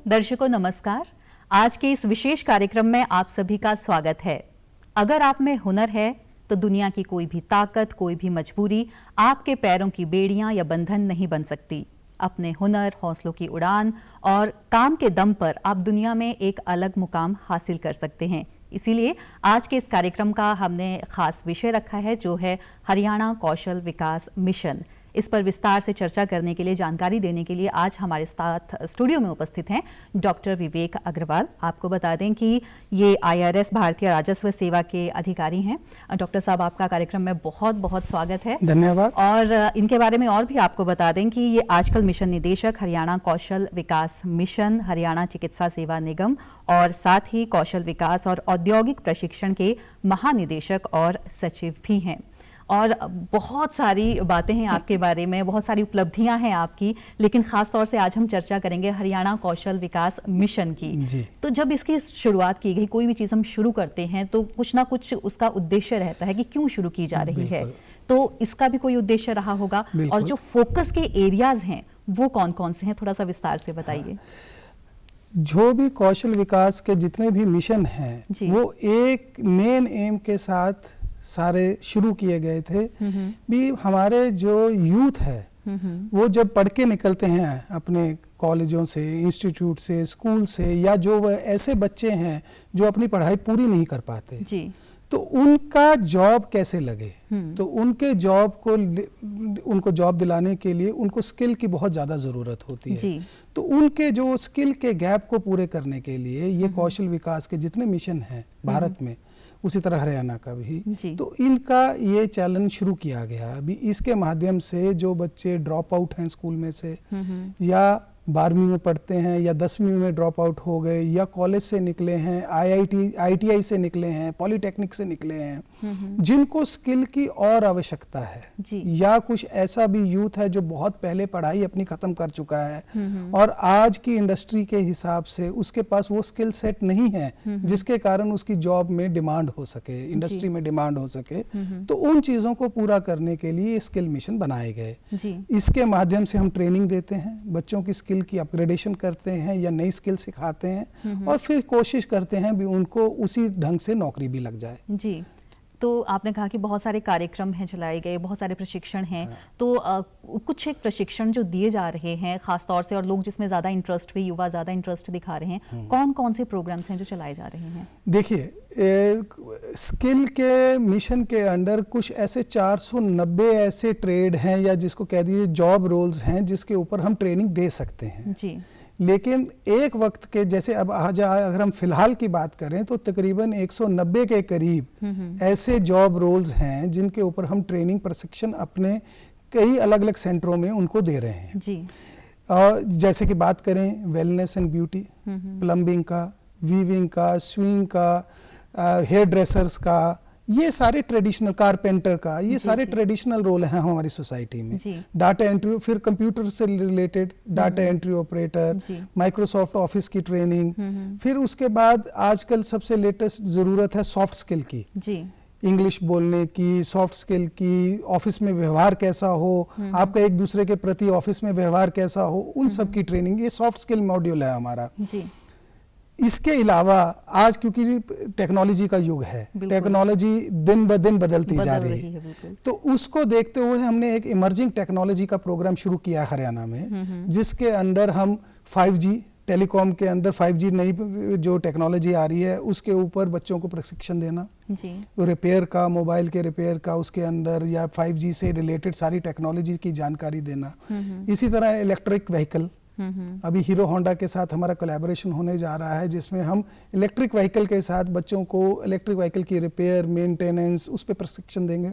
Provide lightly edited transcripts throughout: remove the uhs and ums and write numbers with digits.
दर्शकों नमस्कार। आज के इस विशेष कार्यक्रम में आप सभी का स्वागत है। अगर आप में हुनर है तो दुनिया की कोई भी ताकत, कोई भी मजबूरी आपके पैरों की बेड़ियां या बंधन नहीं बन सकती। अपने हुनर, हौसलों की उड़ान और काम के दम पर आप दुनिया में एक अलग मुकाम हासिल कर सकते हैं। इसीलिए आज के इस कार्यक्रम का हमने खास विषय रखा है, जो है हरियाणा कौशल विकास मिशन। इस पर विस्तार से चर्चा करने के लिए, जानकारी देने के लिए आज हमारे साथ स्टूडियो में उपस्थित हैं डॉक्टर विवेक अग्रवाल। आपको बता दें कि ये IRS भारतीय राजस्व सेवा के अधिकारी हैं। डॉक्टर साहब, आपका कार्यक्रम में बहुत बहुत स्वागत है। धन्यवाद। और इनके बारे में और भी आपको बता दें कि ये आजकल मिशन निदेशक, हरियाणा कौशल विकास मिशन, हरियाणा चिकित्सा सेवा निगम और साथ ही कौशल विकास और औद्योगिक प्रशिक्षण के महानिदेशक और सचिव भी हैं। और बहुत सारी बातें हैं आपके बारे में, बहुत सारी उपलब्धियां हैं आपकी, लेकिन खास तौर से आज हम चर्चा करेंगे हरियाणा कौशल विकास मिशन की। जी। तो जब इसकी शुरुआत की गई, कोई भी चीज़ हम शुरू करते हैं तो कुछ ना कुछ उसका उद्देश्य रहता है कि क्यों शुरू की जा रही है। तो इसका भी कोई उद्देश्य रहा होगा। और जो फोकस के एरियाज हैं वो कौन कौन से हैं, थोड़ा सा विस्तार से बताइए। जो भी कौशल विकास के जितने भी मिशन हैं वो एक मेन एम के साथ सारे शुरू किए गए थे भी। हमारे जो यूथ है वो जब पढ़ के निकलते हैं अपने कॉलेजों से, इंस्टीट्यूट से, स्कूल से, या जो ऐसे बच्चे हैं जो अपनी पढ़ाई पूरी नहीं कर पाते जी, तो उनका जॉब कैसे लगे। तो उनके जॉब को, उनको जॉब दिलाने के लिए उनको स्किल की बहुत ज़्यादा ज़रूरत होती है। तो उनके जो स्किल के गैप को पूरे करने के लिए ये कौशल विकास के जितने मिशन हैं भारत में, उसी तरह हरियाणा का भी, तो इनका ये चैलेंज शुरू किया गया। अभी इसके माध्यम से जो बच्चे ड्रॉप आउट हैं स्कूल में से, या 12वीं में पढ़ते हैं, या 10वीं में ड्रॉप आउट हो गए, या कॉलेज से निकले हैं, IITI से निकले हैं, पॉलिटेक्निक से निकले हैं, जिनको स्किल की और आवश्यकता है, या कुछ ऐसा भी यूथ है जो बहुत पहले पढ़ाई अपनी खत्म कर चुका है और आज की इंडस्ट्री के हिसाब से उसके पास वो स्किल सेट नहीं है जिसके कारण उसकी जॉब में डिमांड हो सके, इंडस्ट्री में डिमांड हो सके। तो उन चीज़ों को पूरा करने के लिए स्किल मिशन बनाए गए। इसके माध्यम से हम ट्रेनिंग देते हैं, बच्चों की स्किल की अपग्रेडेशन करते हैं या नई स्किल सिखाते हैं, और फिर कोशिश करते हैं भी उनको उसी ढंग से नौकरी भी लग जाए। जी। तो आपने कहा कि बहुत सारे कार्यक्रम हैं चलाए गए, बहुत सारे प्रशिक्षण हैं। तो कुछ एक प्रशिक्षण जो दिए जा रहे हैं खास तौर से, और लोग जिसमें ज़्यादा इंटरेस्ट भी, युवा ज़्यादा इंटरेस्ट दिखा रहे हैं, कौन कौन से प्रोग्राम्स हैं जो चलाए जा रहे हैं? देखिए, स्किल के मिशन के अंडर कुछ ऐसे 490 ऐसे ट्रेड हैं, या जिसको कह दीजिए जॉब रोल्स हैं, जिसके ऊपर हम ट्रेनिंग दे सकते हैं। जी। लेकिन एक वक्त के, जैसे अब अगर हम फिलहाल की बात करें तो तकरीबन 190 के करीब ऐसे जॉब रोल्स हैं जिनके ऊपर हम ट्रेनिंग प्रशिक्षण अपने कई अलग अलग सेंटरों में उनको दे रहे हैं। जी। जैसे कि बात करें वेलनेस एंड ब्यूटी, प्लम्बिंग का, वीविंग का, स्विंग का, हेयर ड्रेसर्स का, ये सारे ट्रेडिशनल, कारपेंटर का, ये सारे ट्रेडिशनल रोल हैं हमारी सोसाइटी में। डाटा एंट्री, फिर कंप्यूटर से related data entry operator, Microsoft office की ट्रेनिंग, फिर उसके बाद आजकल सबसे लेटेस्ट ज़रूरत है सॉफ्ट स्किल की, इंग्लिश बोलने की, सॉफ्ट स्किल की, ऑफिस में व्यवहार कैसा हो, आपका एक दूसरे के प्रति ऑफिस में व्यवहार कैसा हो, उन सब की ट्रेनिंग, ये सॉफ्ट स्किल मॉड्यूल है हमारा। इसके अलावा आज क्योंकि टेक्नोलॉजी का युग है, टेक्नोलॉजी दिन ब दिन बदलती जा रही है, तो उसको देखते हुए हमने एक इमर्जिंग टेक्नोलॉजी का प्रोग्राम शुरू किया हरियाणा में, जिसके अंदर हम 5G टेलीकॉम के अंदर 5G नई जो टेक्नोलॉजी आ रही है उसके ऊपर बच्चों को प्रशिक्षण देना, रिपेयर का, मोबाइल के रिपेयर का, उसके अंदर या 5G से रिलेटेड सारी टेक्नोलॉजी की जानकारी देना। इसी तरह इलेक्ट्रिक व्हीकल, अभी हीरो होंडा के साथ हमारा कोलैबोरेशन होने जा रहा है, जिसमें हम इलेक्ट्रिक व्हीकल के साथ बच्चों को इलेक्ट्रिक व्हीकल की रिपेयर, मेंटेनेंस, उस पर प्रशिक्षण देंगे।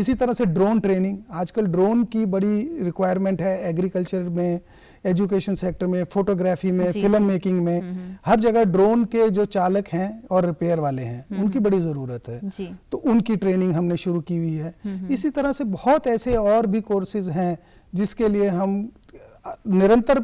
इसी तरह से ड्रोन ट्रेनिंग, आजकल ड्रोन की बड़ी रिक्वायरमेंट है एग्रीकल्चर में, एजुकेशन सेक्टर में, फोटोग्राफी में, फिल्म मेकिंग में, हर जगह ड्रोन के जो चालक हैं और रिपेयर वाले हैं उनकी बड़ी ज़रूरत है, तो उनकी ट्रेनिंग हमने शुरू की हुई है। इसी तरह से बहुत ऐसे और भी कोर्सेज हैं जिसके लिए हम निरंतर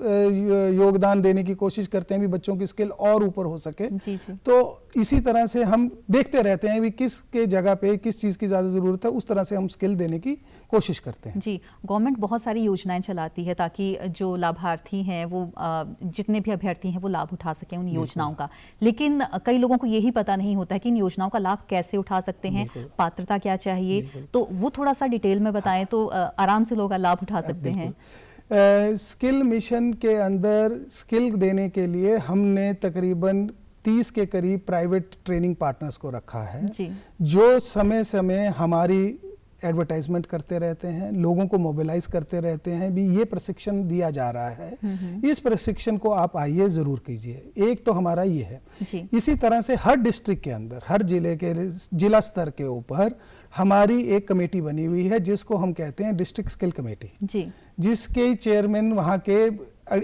योगदान देने की कोशिश करते हैं भी बच्चों की स्किल और ऊपर हो सके। जी जी। तो इसी तरह से हम देखते रहते हैं भी किस के जगह पे किस चीज़ की ज़्यादा ज़रूरत है, उस तरह से हम स्किल देने की कोशिश करते हैं। जी, गवर्नमेंट बहुत सारी योजनाएं चलाती है ताकि जो लाभार्थी हैं वो जितने भी अभ्यर्थी हैं वो लाभ उठा सकें उन योजनाओं का, लेकिन कई लोगों को यही पता नहीं होता है कि इन योजनाओं का लाभ कैसे उठा सकते हैं, पात्रता क्या चाहिए, तो वो थोड़ा सा डिटेल में बताएं तो आराम से लोग लाभ उठा सकते हैं। स्किल मिशन के अंदर स्किल देने के लिए हमने तकरीबन 30 के करीब प्राइवेट ट्रेनिंग पार्टनर्स को रखा है जी। जो समय समय हमारी एडवर्टाइजमेंट करते रहते हैं, लोगों को मोबिलाइज करते रहते हैं भी ये प्रशिक्षण दिया जा रहा है, इस प्रशिक्षण को आप आइए ज़रूर कीजिए। एक तो हमारा ये है जी। इसी तरह से हर डिस्ट्रिक्ट के अंदर, हर जिला स्तर के ऊपर हमारी एक कमेटी बनी हुई है जिसको हम कहते हैं डिस्ट्रिक्ट स्किल कमेटी जी, जिसके चेयरमैन वहाँ के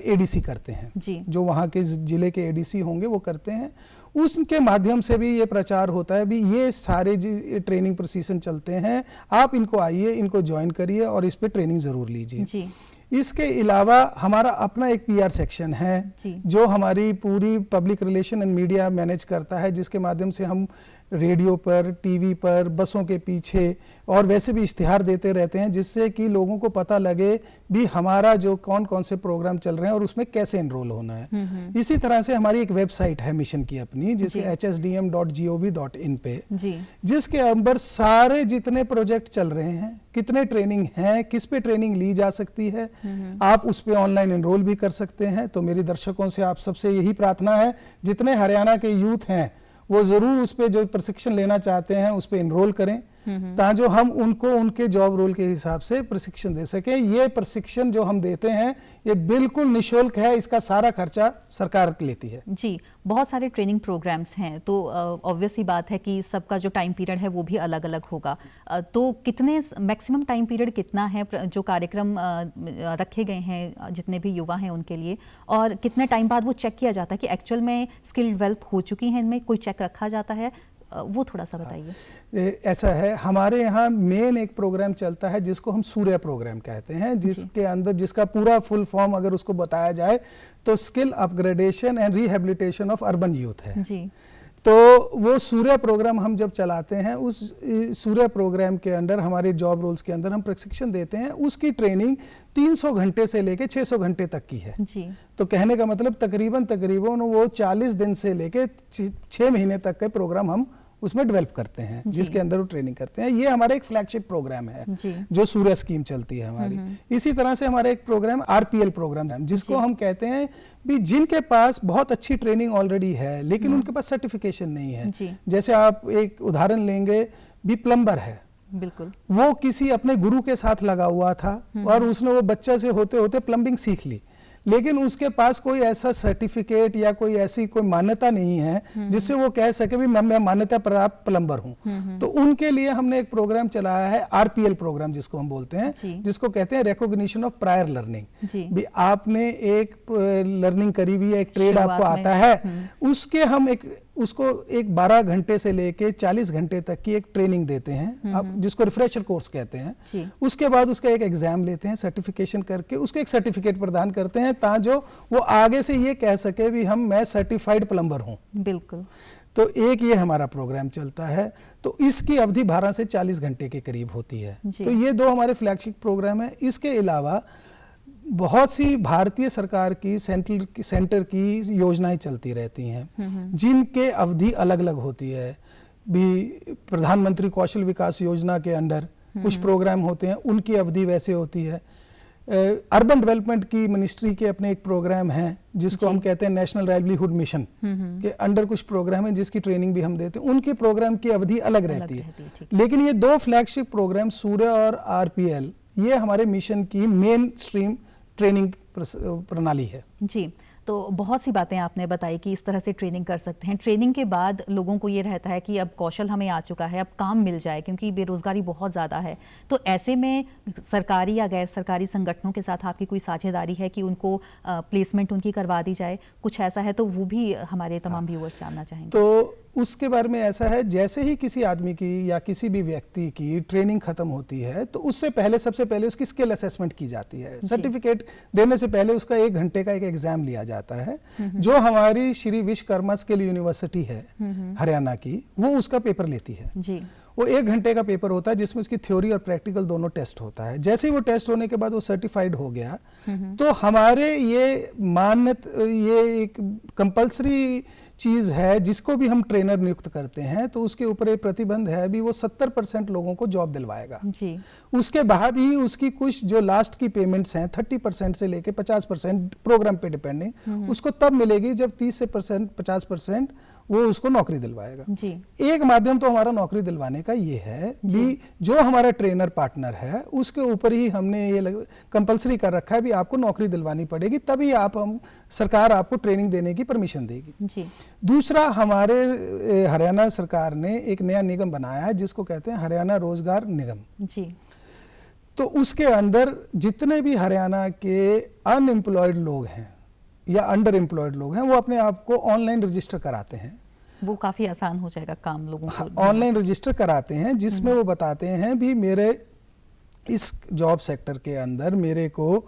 एडीसी करते हैं जी। जो वहाँ के जिले के एडीसी होंगे वो करते हैं। उसके माध्यम से भी ये प्रचार होता है भी ये सारे ट्रेनिंग प्रशिक्षण चलते हैं, आप इनको आइए, इनको ज्वाइन करिए और इस पे ट्रेनिंग ज़रूर लीजिए। जी। इसके अलावा हमारा अपना एक पीआर सेक्शन है जो हमारी पूरी public relation and media manage करता है, जिसके माध्यम से हम रेडियो पर, टीवी पर, बसों के पीछे और वैसे भी इश्तिहार देते रहते हैं जिससे कि लोगों को पता लगे भी हमारा जो कौन कौन से प्रोग्राम चल रहे हैं और उसमें कैसे एनरोल होना है। इसी तरह से हमारी एक वेबसाइट है मिशन की अपनी, जिसे hsdm.gov.in पे, जिसके अंदर सारे जितने प्रोजेक्ट चल रहे हैं, कितने ट्रेनिंग हैं, किस पे ट्रेनिंग ली जा सकती है, आप उस पे ऑनलाइन एनरोल भी कर सकते हैं। तो मेरी दर्शकों से आप सबसे यही प्रार्थना है, जितने हरियाणा के यूथ हैं वो जरूर उस पे जो प्रशिक्षण लेना चाहते हैं उस पे एनरोल करें ताकि हम उनको उनके जॉब रोल के हिसाब से प्रशिक्षण दे सकें। ये प्रशिक्षण जो हम देते हैं ये बिल्कुल निःशुल्क है, इसका सारा खर्चा सरकार लेती है। जी, बहुत सारे ट्रेनिंग प्रोग्राम्स हैं तो ऑब्वियस ही बात है कि सबका जो टाइम पीरियड है वो भी अलग अलग होगा, तो कितने मैक्सिमम टाइम पीरियड कितना है जो कार्यक्रम रखे गए हैं जितने भी युवा हैं उनके लिए, और कितने टाइम बाद वो चेक किया जाता है कि एक्चुअल में स्किल डेवलप हो चुकी हैं, इनमें कोई चेक रखा जाता है, वो थोड़ा सा बताइए। ऐसा है, हमारे यहाँ मेन एक प्रोग्राम चलता है जिसको हम सूर्य प्रोग्राम कहते हैं, जिसके अंदर जिसका पूरा फुल फॉर्म अगर उसको बताया जाए तो skill upgradation and rehabilitation of urban youth है जी। तो वो सूर्य प्रोग्राम हम जब चलाते हैं, उस सूर्य प्रोग्राम के अंदर हमारे जॉब रोल्स के अंदर हम प्रशिक्षण देते हैं, उसकी ट्रेनिंग 300 घंटे से लेके 600 घंटे तक की है जी। तो कहने का मतलब तकरीबन वो 40 दिन से लेके 6 महीने तक के प्रोग्राम हम उसमें डेवलप करते हैं जिसके अंदर वो ट्रेनिंग करते हैं। ये हमारा एक फ्लैगशिप प्रोग्राम है जो सूर्य स्कीम चलती है हमारी। इसी तरह से हमारा एक प्रोग्राम आरपीएल प्रोग्राम है जिसको हम कहते हैं भी जिनके पास बहुत अच्छी ट्रेनिंग ऑलरेडी है लेकिन उनके पास सर्टिफिकेशन नहीं है। जैसे आप एक उदाहरण लेंगे भी प्लम्बर है, बिल्कुल वो किसी अपने गुरु के साथ लगा हुआ था और उसने वो बच्चा से होते होते प्लम्बिंग सीख ली, लेकिन उसके पास कोई ऐसा सर्टिफिकेट या कोई ऐसी कोई मान्यता नहीं है जिससे वो कह सके भी मैं मान्यता प्राप्त प्लम्बर हूं। तो उनके लिए हमने एक प्रोग्राम चलाया है आरपीएल प्रोग्राम जिसको हम बोलते हैं, जिसको कहते हैं रिकॉग्निशन ऑफ प्रायर लर्निंग। भी आपने एक लर्निंग करी हुई है, एक ट्रेड आपको आता है, उसके हम उसको 12 घंटे से लेके 40 घंटे तक की एक ट्रेनिंग देते हैं आप जिसको रिफ्रेशर कोर्स कहते हैं। उसके बाद उसका एक एग्जाम लेते हैं, सर्टिफिकेशन करके उसको एक सर्टिफिकेट प्रदान करते हैं ताकि जो वो आगे से ये कह सके भी मैं सर्टिफाइड प्लम्बर हूं। बिल्कुल। तो एक ये हमारा प्रोग्राम चलता है, तो इसकी अवधि 12 से 40 घंटे के करीब होती है। तो ये 2 हमारे फ्लैगशिप प्रोग्राम है। इसके अलावा बहुत सी भारतीय सरकार की सेंटर की योजनाएं चलती रहती हैं जिनके अवधि अलग अलग होती है। भी प्रधानमंत्री कौशल विकास योजना के अंडर कुछ प्रोग्राम होते हैं, उनकी अवधि वैसे होती है। अर्बन डेवलपमेंट की मिनिस्ट्री के अपने एक प्रोग्राम हैं जिसको हम कहते हैं नेशनल लाइवलीहुड मिशन के अंडर कुछ प्रोग्राम है जिसकी ट्रेनिंग भी हम देते हैं, उनके प्रोग्राम की अवधि अलग रहती है। लेकिन ये 2 फ्लैगशिप प्रोग्राम सूर्य और आरपीएल ये हमारे मिशन की मेन स्ट्रीम ट्रेनिंग प्रणाली है जी। तो बहुत सी बातें आपने बताई कि इस तरह से ट्रेनिंग कर सकते हैं। ट्रेनिंग के बाद लोगों को ये रहता है कि अब कौशल हमें आ चुका है, अब काम मिल जाए, क्योंकि बेरोजगारी बहुत ज़्यादा है। तो ऐसे में सरकारी या गैर सरकारी संगठनों के साथ आपकी कोई साझेदारी है कि उनको प्लेसमेंट उनकी करवा दी जाए? कुछ ऐसा है तो वो भी हमारे तमाम व्यूअर्स जानना चाहेंगे। तो उसके बारे में ऐसा है, जैसे ही किसी आदमी की या किसी भी व्यक्ति की ट्रेनिंग खत्म होती है तो उससे पहले सबसे पहले उसकी स्किल असेसमेंट की जाती है। सर्टिफिकेट देने से पहले उसका 1 घंटे का एक एग्जाम लिया जाता है, जो हमारी श्री विश्वकर्मा स्किल यूनिवर्सिटी है हरियाणा की, वो उसका पेपर लेती है जी। वो 1 घंटे का पेपर होता है जिसमें उसकी थ्योरी और प्रैक्टिकल दोनों टेस्ट होता है। जैसे ही वो टेस्ट होने के बाद वो सर्टिफाइड हो गया तो हमारे ये ये एक कंपल्सरी चीज है, जिसको भी हम ट्रेनर नियुक्त करते हैं तो उसके ऊपर एक प्रतिबंध है भी, वो 70% लोगों को जॉब दिलवाएगा जी। उसके बाद ही उसकी कुछ जो लास्ट की पेमेंट्स हैं 30% से लेके 50% प्रोग्राम पे डिपेंडिंग, उसको तब मिलेगी जब 30 से 50% वो उसको नौकरी दिलवाएगा जी। एक माध्यम तो हमारा नौकरी दिलवाने का ये है भी, जो हमारा ट्रेनर पार्टनर है उसके ऊपर ही हमने ये कंपल्सरी कर रखा है भी आपको नौकरी दिलवानी पड़ेगी, तभी सरकार आपको ट्रेनिंग देने की परमिशन देगी जी। दूसरा, हमारे हरियाणा सरकार ने एक नया निगम बनाया है जिसको कहते हैं हरियाणा रोजगार निगम जी। तो उसके अंदर जितने भी हरियाणा के अनएम्प्लॉयड लोग हैं या अंडर एम्प्लॉयड लोग हैं, वो अपने आप को ऑनलाइन रजिस्टर कराते हैं। वो काफी आसान हो जाएगा काम लोगों को। ऑनलाइन रजिस्टर कराते हैं जिसमें वो बताते हैं भी मेरे इस जॉब सेक्टर के अंदर मेरे को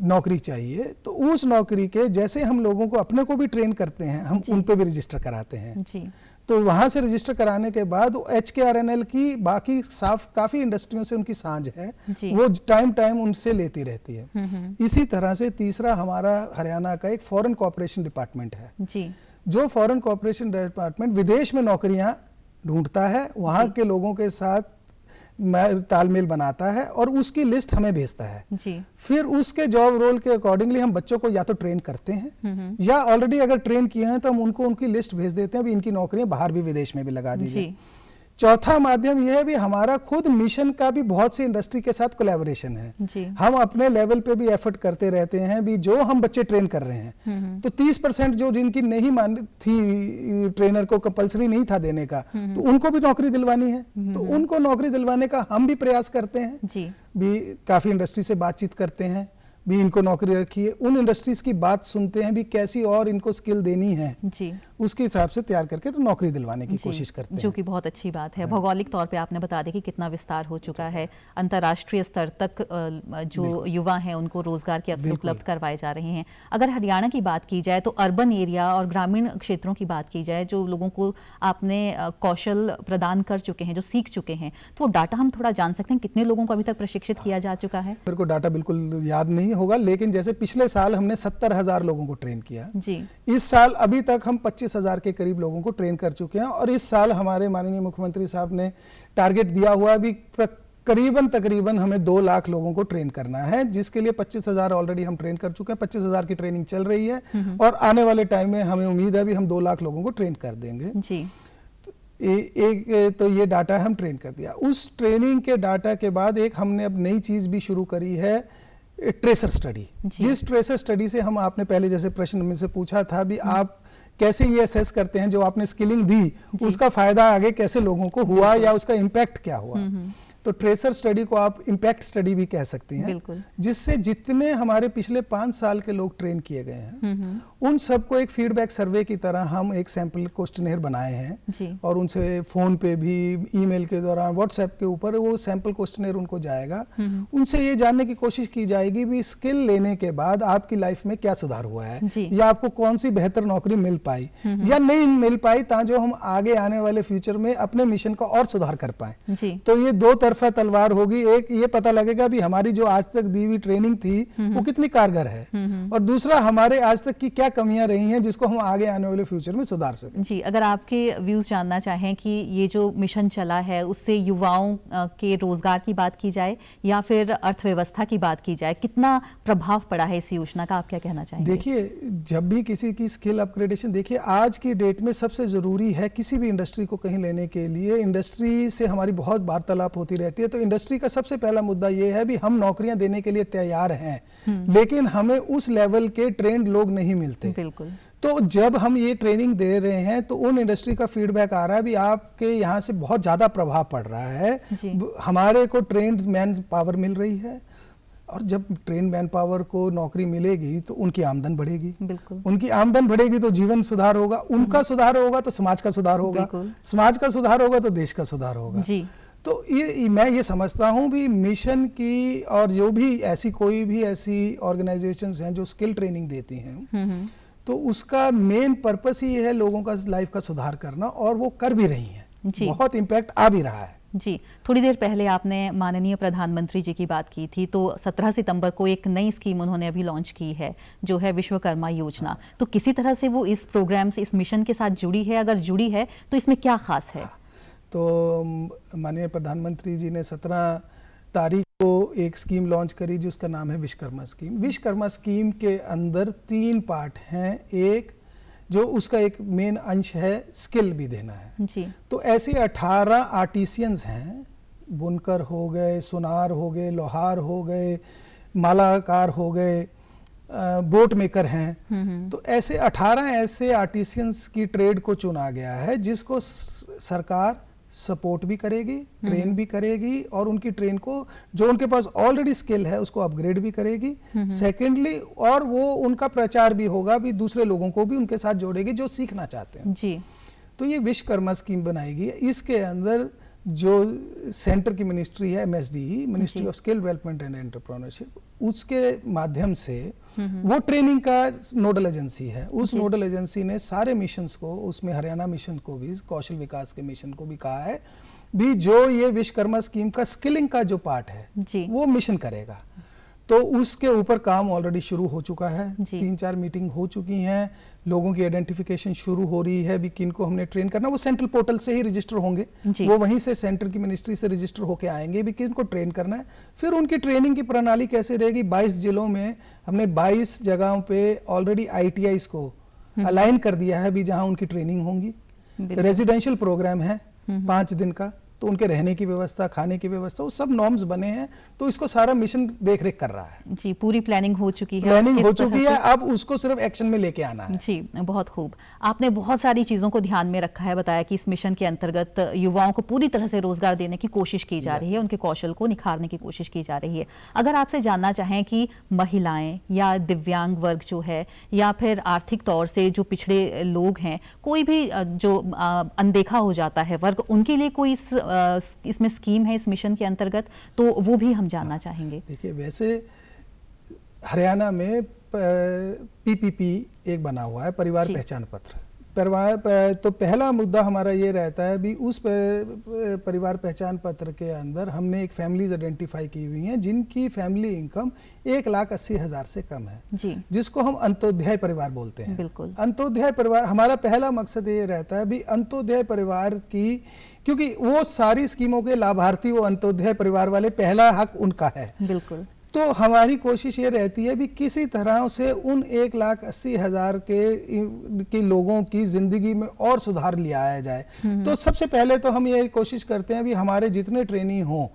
नौकरी चाहिए, तो उस नौकरी के जैसे हम लोगों को अपने को भी ट्रेन करते हैं, हम उन पे भी रजिस्टर कराते हैं जी। तो वहां से रजिस्टर कराने के बाद HKRNL की बाकी काफी इंडस्ट्रियों से उनकी साझ है, वो टाइम उनसे लेती रहती है। इसी तरह से तीसरा, हमारा हरियाणा का एक फॉरेन कोऑपरेशन डिपार्टमेंट है जी। जो फॉरेन कोऑपरेशन डिपार्टमेंट विदेश में नौकरियां ढूंढता है, वहां के लोगों के साथ तालमेल बनाता है और उसकी लिस्ट हमें भेजता है जी। फिर उसके जॉब रोल के अकॉर्डिंगली हम बच्चों को या तो ट्रेन करते हैं या ऑलरेडी अगर ट्रेन किए हैं तो हम उनको उनकी लिस्ट भेज देते हैं, इनकी नौकरियां बाहर भी विदेश में भी लगा दीजिए। चौथा माध्यम यह है भी, हमारा खुद मिशन का भी बहुत सी इंडस्ट्री के साथ कोलैबोरेशन है जी। हम अपने लेवल पे भी एफर्ट करते रहते हैं भी, जो हम बच्चे ट्रेन कर रहे हैं तो 30% जो जिनकी नहीं मान थी, ट्रेनर को कंपल्सरी नहीं था देने का, तो उनको भी नौकरी दिलवानी है, तो उनको नौकरी दिलवाने का हम भी प्रयास करते हैं जी। भी काफी इंडस्ट्री से बातचीत करते हैं भी, इनको नौकरी रखिए, उन इंडस्ट्रीज की बात सुनते हैं भी कैसी और इनको स्किल देनी है जी। उसके हिसाब से तैयार करके तो नौकरी दिलवाने की कोशिश करते हैं, जो कि बहुत अच्छी बात है। भौगोलिक तौर पे आपने बता दिया कि कितना विस्तार हो चुका है, अंतर्राष्ट्रीय स्तर तक जो युवा हैं उनको रोजगार के अवसर उपलब्ध करवाए जा रहे हैं। अगर हरियाणा की बात की जाए तो अर्बन एरिया और ग्रामीण क्षेत्रों की बात की जाए, जो लोगों को आपने कौशल प्रदान कर चुके हैं, जो सीख चुके हैं, तो डाटा हम थोड़ा जान सकते हैं कितने लोगों को अभी तक प्रशिक्षित किया जा चुका है? मेरे को डाटा बिल्कुल याद नहीं होगा, लेकिन जैसे पिछले साल हमने 70,000 लोगों को ट्रेन किया जी। इस साल अभी तक हम 25,000 के करीब लोगों को ट्रेन कर चुके हैं, और इस साल हमारे माननीय मुख्यमंत्री साहब ने टारगेट दिया हुआ भी तकरीबन हमें 2 लाख लोगों को ट्रेन करना है, जिसके लिए 25,000 ऑलरेडी हम ट्रेन कर चुके हैं। 25,000 की ट्रेनिंग चल रही है और आने वाले टाइम में हमें उम्मीद है भी हम 2 लाख लोगों को ट्रेन कर देंगे जी। एक तो ये डाटा हम ट्रेन कर दिया। उस ट्रेनिंग के डाटा के बाद एक हमने अब नई चीज भी शुरू करी है, ट्रेसर स्टडी। जिस ट्रेसर स्टडी से हम, आपने पहले जैसे प्रश्न में से पूछा था भी, आप कैसे ये असेस करते हैं जो आपने स्किलिंग दी उसका फायदा आगे कैसे लोगों को हुआ या उसका इम्पैक्ट क्या हुआ। तो ट्रेसर स्टडी को आप इम्पैक्ट स्टडी भी कह सकती हैं, जिससे जितने हमारे पिछले 5 साल के लोग ट्रेन किए गए हैं उन सबको एक फीडबैक सर्वे की तरह हम एक सैंपल क्वेश्चनेयर बनाए हैं, और उनसे फोन पे भी, ईमेल के दौरान, व्हाट्सएप के ऊपर वो सैंपल क्वेश्चनेयर उनको जाएगा। उनसे ये जानने की कोशिश की जाएगी भी स्किल लेने के बाद आपकी लाइफ में क्या सुधार हुआ है, या आपको कौन सी बेहतर नौकरी मिल पाई या नहीं मिल पाई, ताकि हम आगे आने वाले फ्यूचर में अपने मिशन का और सुधार कर पाए। तो ये 2 तरफा तलवार होगी। एक ये पता लगेगा भी हमारी जो आज तक दी हुई ट्रेनिंग थी वो कितनी कारगर है, और दूसरा हमारे आज तक की क्या कमियां रही हैं जिसको हम आगे आने वाले फ्यूचर में सुधार सकें। जी, अगर आपके व्यूज जानना चाहें कि ये जो मिशन चला है उससे युवाओं के रोजगार की बात की जाए या फिर अर्थव्यवस्था की बात की जाए, कितना प्रभाव पड़ा है इस योजना का, आप क्या कहना चाहेंगे? देखिए, जब भी किसी की स्किल अपग्रेडेशन, देखिए आज की डेट में सबसे जरूरी है किसी भी इंडस्ट्री को कहीं लेने के लिए, इंडस्ट्री से हमारी बहुत वार्तालाप होती रहती है। तो इंडस्ट्री का सबसे पहला मुद्दा यह है भी हम नौकरियां देने के लिए तैयार हैं, लेकिन हमें उस लेवल के ट्रेंड लोग नहीं मिलते। बिल्कुल। तो जब हम ये ट्रेनिंग दे रहे हैं तो उन इंडस्ट्री का फीडबैक आ रहा है भी आपके यहाँ से बहुत ज़्यादा प्रभाव पड़ रहा है, हमारे को ट्रेंड मैन पावर मिल रही है, और जब ट्रेन मैन पावर को नौकरी मिलेगी तो उनकी आमदन बढ़ेगी, बिल्कुल, उनकी आमदन बढ़ेगी तो जीवन सुधार होगा, उनका सुधार होगा तो समाज का सुधार होगा, समाज का सुधार होगा तो देश का सुधार होगा जी। तो ये मैं ये समझता हूँ भी मिशन की और जो भी ऐसी कोई भी ऐसी ऑर्गेनाइजेशंस हैं जो स्किल ट्रेनिंग देती हैं तो उसका मेन पर्पस ही है लोगों का लाइफ का सुधार करना, और वो कर भी रही हैं, बहुत इम्पैक्ट आ भी रहा है जी। थोड़ी देर पहले आपने माननीय प्रधानमंत्री जी की बात की थी, तो 17 सितंबर को एक नई स्कीम उन्होंने अभी लॉन्च की है जो है विश्वकर्मा योजना। तो किसी तरह से वो इस प्रोग्राम से, इस मिशन के साथ जुड़ी है? अगर जुड़ी है तो इसमें क्या खास है? तो माननीय प्रधानमंत्री जी ने 17 तारीख को एक स्कीम लॉन्च करी जिसका नाम है विश्वकर्मा स्कीम। विश्वकर्मा स्कीम के अंदर 3 पार्ट हैं। एक जो उसका एक मेन अंश है स्किल भी देना है जी। तो ऐसे 18 आर्टिसियंस हैं, बुनकर हो गए, सुनार हो गए, लोहार हो गए, मालाकार हो गए, बोट मेकर हैं। तो ऐसे 18 ऐसे आर्टिसियंस की ट्रेड को चुना गया है जिसको सरकार सपोर्ट भी करेगी, ट्रेन भी करेगी और उनकी ट्रेन को जो उनके पास ऑलरेडी स्किल है उसको अपग्रेड भी करेगी। सेकेंडली और वो उनका प्रचार भी होगा, भी दूसरे लोगों को भी उनके साथ जोड़ेगी जो सीखना चाहते हैं जी। तो ये विश्वकर्मा स्कीम बनाएगी। इसके अंदर जो सेंटर की मिनिस्ट्री है MSDE, ministry of skill development and entrepreneurship, उसके माध्यम से वो ट्रेनिंग का नोडल एजेंसी है। उस नोडल एजेंसी ने सारे मिशंस को, उसमें हरियाणा मिशन को भी, कौशल विकास के मिशन को भी कहा है भी जो ये विश्वकर्मा स्कीम का स्किलिंग का जो पार्ट है वो मिशन करेगा। तो उसके ऊपर काम ऑलरेडी शुरू हो चुका है, 3-4 मीटिंग हो चुकी हैं, लोगों की आइडेंटिफिकेशन शुरू हो रही है भी किनको हमने ट्रेन करना। वो सेंट्रल पोर्टल से ही रजिस्टर होंगे, वो वहीं से सेंटर की मिनिस्ट्री से रजिस्टर होके आएंगे भी किनको ट्रेन करना है। फिर उनकी ट्रेनिंग की प्रणाली कैसे रहेगी, 22 जिलों में हमने 22 जगहों पे ऑलरेडी ITIs को अलाइन कर दिया है भी जहां उनकी ट्रेनिंग होंगी। रेजिडेंशियल प्रोग्राम है 5 दिन का, तो उनके रहने की व्यवस्था, खाने की व्यवस्था, वो सब नॉर्म्स बने हैं। तो इसको सारा मिशन देख रेख कर रहा है जी। पूरी प्लानिंग हो चुकी है, प्लानिंग हो चुकी है, अब उसको सिर्फ एक्शन में लेके आना है जी। बहुत खूब, आपने बहुत सारी चीज़ों को ध्यान में रखा है। बताया कि इस मिशन के अंतर्गत युवाओं को पूरी तरह से रोजगार देने की कोशिश की जा रही है, उनके कौशल को निखारने की कोशिश की जा रही है। अगर आपसे जानना चाहें कि महिलाएं या दिव्यांग वर्ग जो है या फिर आर्थिक तौर से जो पिछड़े लोग हैं, कोई भी जो अनदेखा हो जाता है वर्ग, उनके लिए कोई इसमें स्कीम है इस मिशन के अंतर्गत, तो वो भी हम जानना चाहेंगे। देखिए, वैसे हरियाणा में PPP एक बना हुआ है, परिवार पहचान पत्र। तो पहला मुद्दा हमारा ये रहता है भी उस परिवार पहचान पत्र के अंदर हमने एक फैमिलीज आइडेंटिफाई की हुई हैं जिनकी फैमिली इनकम 1,80,000 से कम है जी। जिसको हम अंत्योदय परिवार बोलते हैं। बिल्कुल, अंत्योदय परिवार हमारा पहला मकसद ये रहता है भी अंत्योदय परिवार की, क्योंकि वो सारी स्कीमों के लाभार्थी वो अंत्योदय परिवार वाले, पहला हक उनका है। बिल्कुल, तो हमारी कोशिश ये रहती है भी किसी तरह से उन 1,80,000 के लोगों की जिंदगी में और सुधार ले आया जाए। तो सबसे पहले तो हम ये कोशिश करते हैं भी हमारे जितने ट्रेनी हों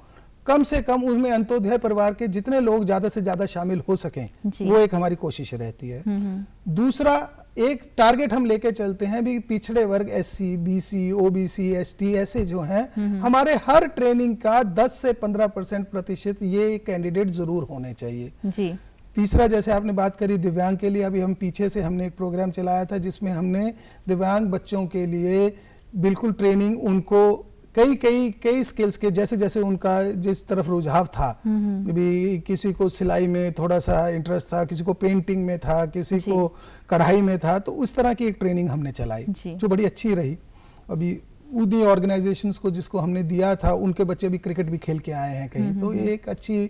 कम से कम उसमें अंत्योदय परिवार के जितने लोग ज्यादा से ज्यादा शामिल हो सकें, वो एक हमारी कोशिश रहती है। दूसरा एक टारगेट हम लेके चलते हैं भी पिछड़े वर्ग SC, BC, OBC, ST ऐसे जो हैं, हमारे हर ट्रेनिंग का 10 से 15% ये कैंडिडेट जरूर होने चाहिए जी। तीसरा, जैसे आपने बात करी दिव्यांग के लिए, अभी हम पीछे से हमने एक प्रोग्राम चलाया था जिसमें हमने दिव्यांग बच्चों के लिए बिल्कुल ट्रेनिंग, उनको कई स्किल्स के, जैसे जैसे उनका जिस तरफ रुझाव था, भी किसी को सिलाई में थोड़ा सा इंटरेस्ट था, किसी को पेंटिंग में था, किसी को कढ़ाई में था, तो उस तरह की एक ट्रेनिंग हमने चलाई जो बड़ी अच्छी रही। अभी उन्हीं ऑर्गेनाइजेशंस को जिसको हमने दिया था उनके बच्चे भी क्रिकेट भी खेल के आए हैं कहीं, तो ये एक अच्छी,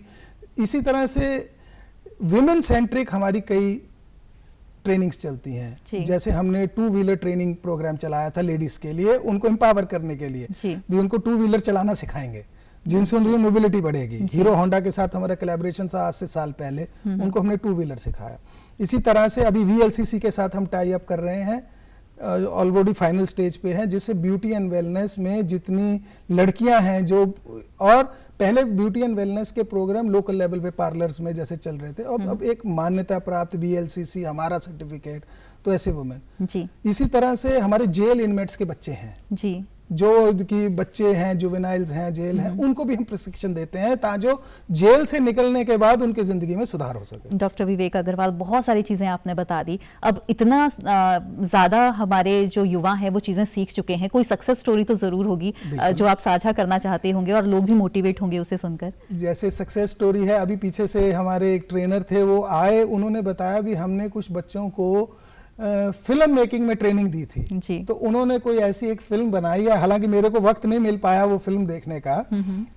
इसी तरह से विमेन सेंट्रिक हमारी कई ट्रेनिंग्स चलती हैं। जैसे हमने 2 व्हीलर ट्रेनिंग प्रोग्राम चलाया था लेडीज के लिए, उनको एम्पावर करने के लिए भी उनको 2 व्हीलर चलाना सिखाएंगे जिनसे उनकी मोबिलिटी बढ़ेगी। हीरो होंडा के साथ हमारा कोलैबोरेशन था आज से साल पहले, उनको हमने 2 व्हीलर सिखाया। इसी तरह से अभी VLCC के साथ हम टाई अप कर रहे हैं, ऑलरेडी फाइनल स्टेज पे है, जिससे ब्यूटी एंड वेलनेस में जितनी लड़कियां हैं जो, और पहले ब्यूटी एंड वेलनेस के प्रोग्राम लोकल लेवल पे पार्लर्स में जैसे चल रहे थे, अब एक मान्यता प्राप्त VLCC हमारा सर्टिफिकेट, तो ऐसे वुमेन जी। इसी तरह से हमारे जेल इनमेट्स के बच्चे हैं जी, जो कि बच्चे हैं, जुवेनाइल्स हैं, जेल हैं, उनको भी हम प्रशिक्षण देते हैं ताकि जो जेल से निकलने के बाद उनकी जिंदगी में सुधार हो सके। डॉक्टर विवेक अग्रवाल, बहुत सारी चीजें आपने बता दी। अब इतना ज्यादा हमारे जो युवा हैं वो चीजें सीख चुके हैं, कोई सक्सेस स्टोरी तो जरूर होगी जो आप साझा करना चाहते होंगे और लोग भी मोटिवेट होंगे उसे सुनकर। जैसे सक्सेस स्टोरी है, अभी पीछे से हमारे एक ट्रेनर थे, वो आए, उन्होंने बताया भी हमने कुछ बच्चों को फिल्म मेकिंग में ट्रेनिंग दी थी जी। तो उन्होंने कोई ऐसी एक फिल्म बनाई है, हालांकि मेरे को वक्त नहीं मिल पाया वो फिल्म देखने का,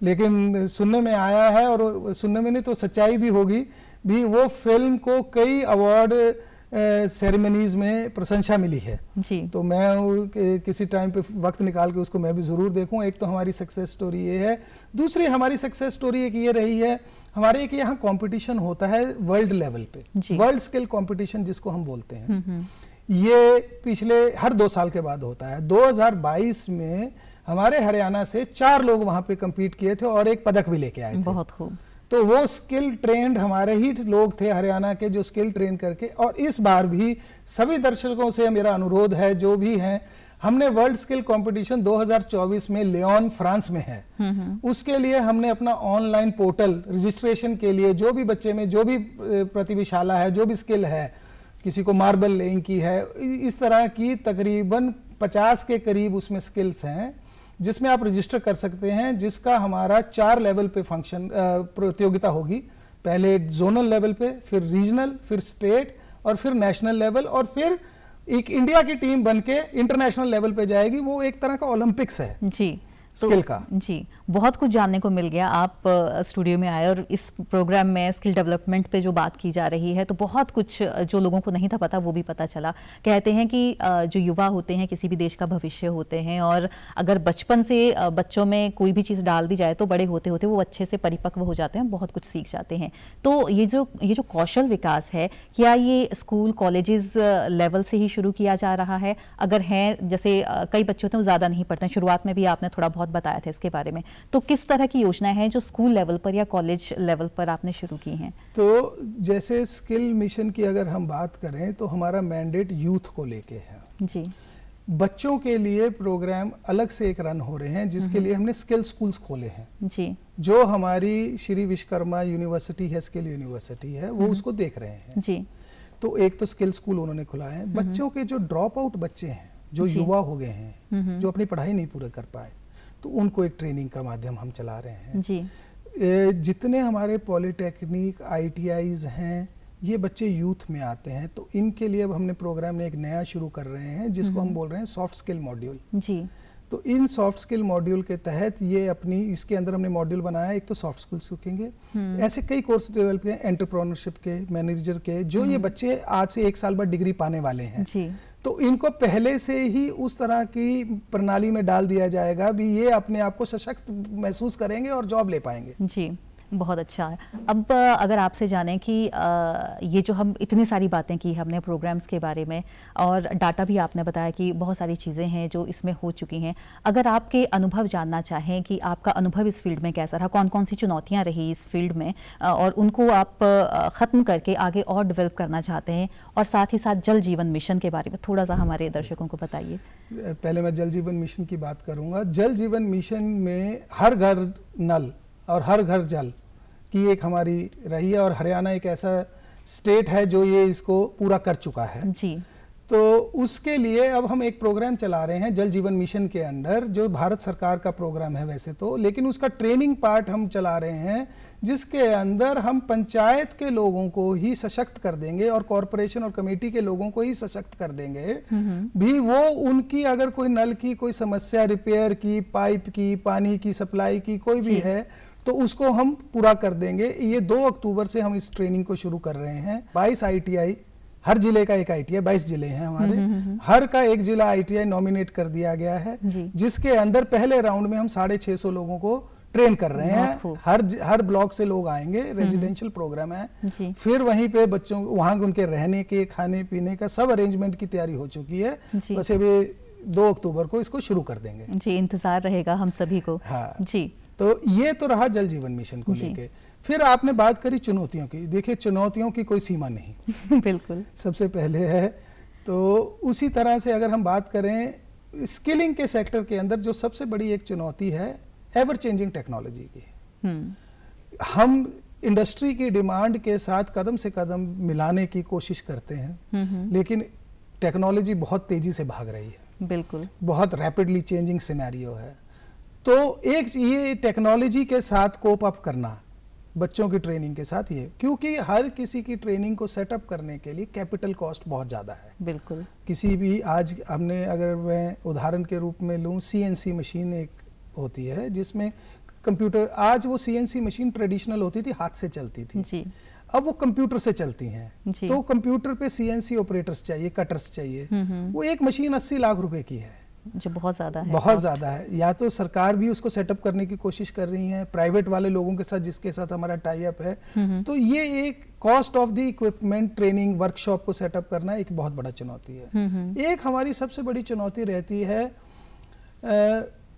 लेकिन सुनने में आया है, और सुनने में नहीं तो सच्चाई भी होगी भी, वो फिल्म को कई अवार्ड सेरेमनीज में प्रशंसा मिली है जी। तो मैं किसी टाइम पे वक्त निकाल के उसको मैं भी जरूर देखूं। एक तो हमारी सक्सेस स्टोरी ये है। दूसरी हमारी सक्सेस स्टोरी एक ये रही है, हमारे एक यहाँ कंपटीशन होता है वर्ल्ड लेवल पे, वर्ल्ड स्किल कंपटीशन जिसको हम बोलते हैं। ये पिछले हर 2 साल के बाद होता है। 2022 में हमारे हरियाणा से 4 लोग वहां पे compete किए थे और एक पदक भी लेके आए थे। बहुत खूब। तो वो स्किल ट्रेंड हमारे ही लोग थे हरियाणा के, जो स्किल ट्रेन करके, और इस बार भी सभी दर्शकों से मेरा अनुरोध है जो भी हैं, हमने वर्ल्ड स्किल कंपटीशन 2024 में लियोन फ्रांस में है, उसके लिए हमने अपना ऑनलाइन पोर्टल रजिस्ट्रेशन के लिए, जो भी बच्चे में जो भी प्रतिभाशाला है, जो भी स्किल है, किसी को मार्बल लेइंग की है, इस तरह की तकरीबन 50 के करीब उसमें स्किल्स हैं जिसमें आप रजिस्टर कर सकते हैं, जिसका हमारा 4 लेवल पे फंक्शन प्रतियोगिता होगी। पहले जोनल लेवल पे, फिर रीजनल, फिर स्टेट और फिर नेशनल लेवल, और फिर एक इंडिया की टीम बनके इंटरनेशनल लेवल पे जाएगी। वो एक तरह का ओलंपिक्स है जी, स्किल का जी। बहुत कुछ जानने को मिल गया। आप स्टूडियो में आए और इस प्रोग्राम में स्किल डेवलपमेंट पे जो बात की जा रही है, तो बहुत कुछ जो लोगों को नहीं था पता वो भी पता चला। कहते हैं कि जो युवा होते हैं किसी भी देश का भविष्य होते हैं, और अगर बचपन से बच्चों में कोई भी चीज़ डाल दी जाए तो बड़े होते होते वो अच्छे से परिपक्व हो जाते हैं, बहुत कुछ सीख जाते हैं। तो ये जो कौशल विकास है, क्या ये स्कूल कॉलेजेस लेवल से ही शुरू किया जा रहा है? अगर हैं, जैसे कई बच्चे होते हैं वो ज़्यादा नहीं पढ़ते हैं, शुरुआत में भी आपने थोड़ा बहुत बताया था इसके बारे में, तो किस तरह की योजनाएं हैं जो स्कूल लेवल पर या कॉलेज लेवल पर आपने शुरू की हैं? तो जैसे स्किल मिशन की अगर हम बात करें तो हमारा मैंडेट यूथ को लेके है जी। बच्चों के लिए प्रोग्राम अलग से एक रन हो रहे हैं, जिसके लिए हमने स्किल स्कूल्स खोले हैं जी। जो हमारी श्री विश्वकर्मा यूनिवर्सिटी है, स्किल यूनिवर्सिटी है, वो उसको देख रहे हैं जी। तो एक तो स्किल स्कूल उन्होंने खुला है। बच्चों के जो ड्रॉप आउट बच्चे हैं, जो युवा हो गए हैं, जो अपनी पढ़ाई नहीं पूरे कर पाए, तो उनको एक ट्रेनिंग का माध्यम हम चला रहे हैं जी। जितने हमारे पॉलिटेक्निक ITIs हैं, ये बच्चे यूथ में आते हैं, तो इनके लिए अब हमने प्रोग्राम में एक नया शुरू कर रहे हैं जिसको हम बोल रहे हैं सॉफ्ट स्किल मॉड्यूल जी। तो इन सॉफ्ट स्किल मॉड्यूल के तहत ये अपनी, इसके अंदर हमने मॉड्यूल बनाया, एक तो सॉफ्ट स्किल सीखेंगे, ऐसे कई कोर्स डेवलप किए, एंटरप्रेन्योरशिप के, मैनेजर के, जो ये बच्चे आज से 1 साल बाद डिग्री पाने वाले हैं जी। तो इनको पहले से ही उस तरह की प्रणाली में डाल दिया जाएगा भी, ये अपने आप को सशक्त महसूस करेंगे और जॉब ले पाएंगे जी। बहुत अच्छा है। अब अगर आपसे जानें कि ये जो हम इतनी सारी बातें की हमने प्रोग्राम्स के बारे में, और डाटा भी आपने बताया कि बहुत सारी चीज़ें हैं जो इसमें हो चुकी हैं, अगर आपके अनुभव जानना चाहें कि आपका अनुभव इस फील्ड में कैसा रहा, कौन कौन सी चुनौतियां रही इस फील्ड में, और उनको आप ख़त्म करके आगे और डेवलप करना चाहते हैं, और साथ ही साथ जल जीवन मिशन के बारे में थोड़ा सा हमारे दर्शकों को बताइए। पहले मैं जल जीवन मिशन की बात करूँगा। जल जीवन मिशन में हर घर नल और हर घर जल की एक हमारी रही है, और हरियाणा एक ऐसा स्टेट है जो ये इसको पूरा कर चुका है जी। तो उसके लिए अब हम एक प्रोग्राम चला रहे हैं जल जीवन मिशन के अंडर, जो भारत सरकार का प्रोग्राम है वैसे तो, लेकिन उसका ट्रेनिंग पार्ट हम चला रहे हैं, जिसके अंदर हम पंचायत के लोगों को ही सशक्त कर देंगे और कॉरपोरेशन और कमेटी के लोगों को ही सशक्त कर देंगे भी। वो उनकी अगर कोई नल की कोई समस्या, रिपेयर की, पाइप की, पानी की सप्लाई की कोई भी है, तो उसको हम पूरा कर देंगे। ये 2 अक्टूबर से हम इस ट्रेनिंग को शुरू कर रहे हैं। 22 ITI, हर जिले का एक ITI, 22 जिले हैं हमारे, हर का एक जिला ITI नॉमिनेट कर दिया गया है, जिसके अंदर पहले राउंड में हम 650 लोगों को ट्रेन कर रहे हैं। हर ब्लॉक से लोग आएंगे, रेजिडेंशियल प्रोग्राम है। फिर वहीं पे बच्चों, वहाँ उनके रहने के, खाने पीने का सब अरेंजमेंट की तैयारी हो चुकी है। बस अभी 2 अक्टूबर को इसको शुरू कर देंगे जी। इंतजार रहेगा हम सभी को हाँ जी। तो ये तो रहा जल जीवन मिशन को लेके। फिर आपने बात करी चुनौतियों की। देखिए, चुनौतियों की कोई सीमा नहीं बिल्कुल सबसे पहले है। तो उसी तरह से अगर हम बात करें स्किलिंग के सेक्टर के अंदर जो सबसे बड़ी एक चुनौती है एवर चेंजिंग टेक्नोलॉजी की। हम इंडस्ट्री की डिमांड के साथ कदम से कदम मिलाने की कोशिश करते हैं, लेकिन टेक्नोलॉजी बहुत तेजी से भाग रही है, बिल्कुल बहुत रैपिडली चेंजिंग सिनेरियो है। तो एक ये टेक्नोलॉजी के साथ कोप अप करना बच्चों की ट्रेनिंग के साथ, ये क्योंकि हर किसी की ट्रेनिंग को सेटअप करने के लिए कैपिटल कॉस्ट बहुत ज़्यादा है। बिल्कुल किसी भी आज हमने अगर मैं उदाहरण के रूप में लूँ, CNC मशीन एक होती है जिसमें कंप्यूटर, आज वो CNC मशीन ट्रेडिशनल होती थी, हाथ से चलती थी जी। अब वो कंप्यूटर से चलती हैं। जी। तो कंप्यूटर पे CNC ऑपरेटर्स चाहिए, कटर्स चाहिए। वो एक मशीन 80 लाख रुपए की है, जो बहुत ज़्यादा है, बहुत ज़्यादा है। या तो सरकार भी उसको सेटअप करने की कोशिश कर रही है, प्राइवेट वाले लोगों के साथ जिसके साथ हमारा टाई अप है। तो ये एक cost of the equipment, training, workshop को सेटअप करना एक बहुत बड़ा चुनौती है। एक हमारी सबसे बड़ी चुनौती रहती है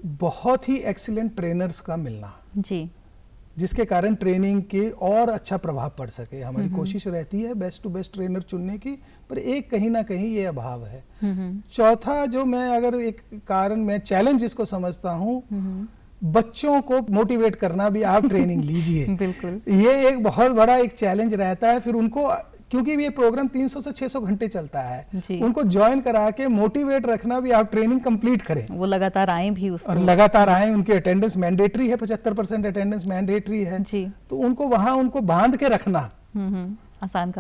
बहुत ही एक्सीलेंट ट्रेनर्स का मिलना जी, जिसके कारण ट्रेनिंग के और अच्छा प्रभाव पड़ सके। हमारी कोशिश रहती है बेस्ट टू बेस्ट ट्रेनर चुनने की, पर एक कहीं ना कहीं ये अभाव है। चौथा जो मैं अगर एक कारण, मैं चैलेंज इसको समझता हूँ, बच्चों को मोटिवेट करना भी आप ट्रेनिंग लीजिए। बिल्कुल ये एक बहुत बड़ा एक चैलेंज रहता है। फिर उनको, क्योंकि ये प्रोग्राम 300 से 600 घंटे चलता है, उनको ज्वाइन करा के मोटिवेट रखना भी, आप ट्रेनिंग कंप्लीट करें, वो लगातार आए भी उसको, और लगातार आए। उनकी अटेंडेंस मैंडेटरी है, 75% अटेंडेंस मैंडेटरी है जी। तो उनको वहां उनको बांध के रखना आसान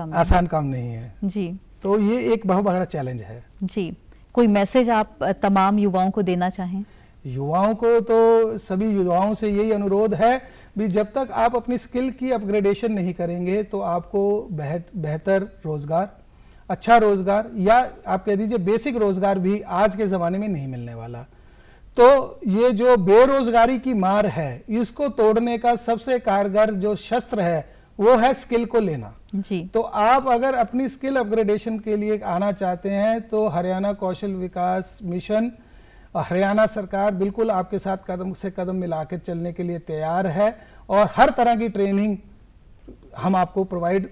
काम नहीं है जी। तो ये एक बहुत बड़ा चैलेंज है जी। कोई मैसेज आप तमाम युवाओं को देना चाहें? युवाओं को तो सभी युवाओं से यही अनुरोध है भी, जब तक आप अपनी स्किल की अपग्रेडेशन नहीं करेंगे तो आपको बेहतर रोजगार, अच्छा रोजगार, या आप कह दीजिए बेसिक रोजगार भी आज के ज़माने में नहीं मिलने वाला। तो ये जो बेरोजगारी की मार है, इसको तोड़ने का सबसे कारगर जो शस्त्र है वो है स्किल को लेना जी। तो आप अगर अपनी स्किल अपग्रेडेशन के लिए आना चाहते हैं तो हरियाणा कौशल विकास मिशन, हरियाणा सरकार बिल्कुल आपके साथ कदम से कदम मिलाकर चलने के लिए तैयार है, और हर तरह की ट्रेनिंग हम आपको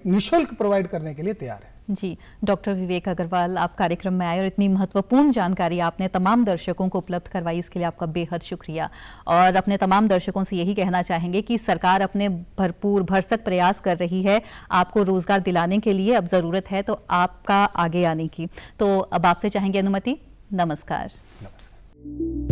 निःशुल्क प्रोवाइड करने के लिए तैयार है जी। डॉक्टर विवेक अग्रवाल, आप कार्यक्रम में आए और इतनी महत्वपूर्ण जानकारी आपने तमाम दर्शकों को उपलब्ध करवाई, इसके लिए आपका बेहद शुक्रिया। और अपने तमाम दर्शकों से यही कहना चाहेंगे कि सरकार अपने भरपूर भरसक प्रयास कर रही है आपको रोजगार दिलाने के लिए। अब जरूरत है तो आपका आगे आने की। तो अब आपसे चाहेंगे अनुमति। नमस्कार। नमस्कार।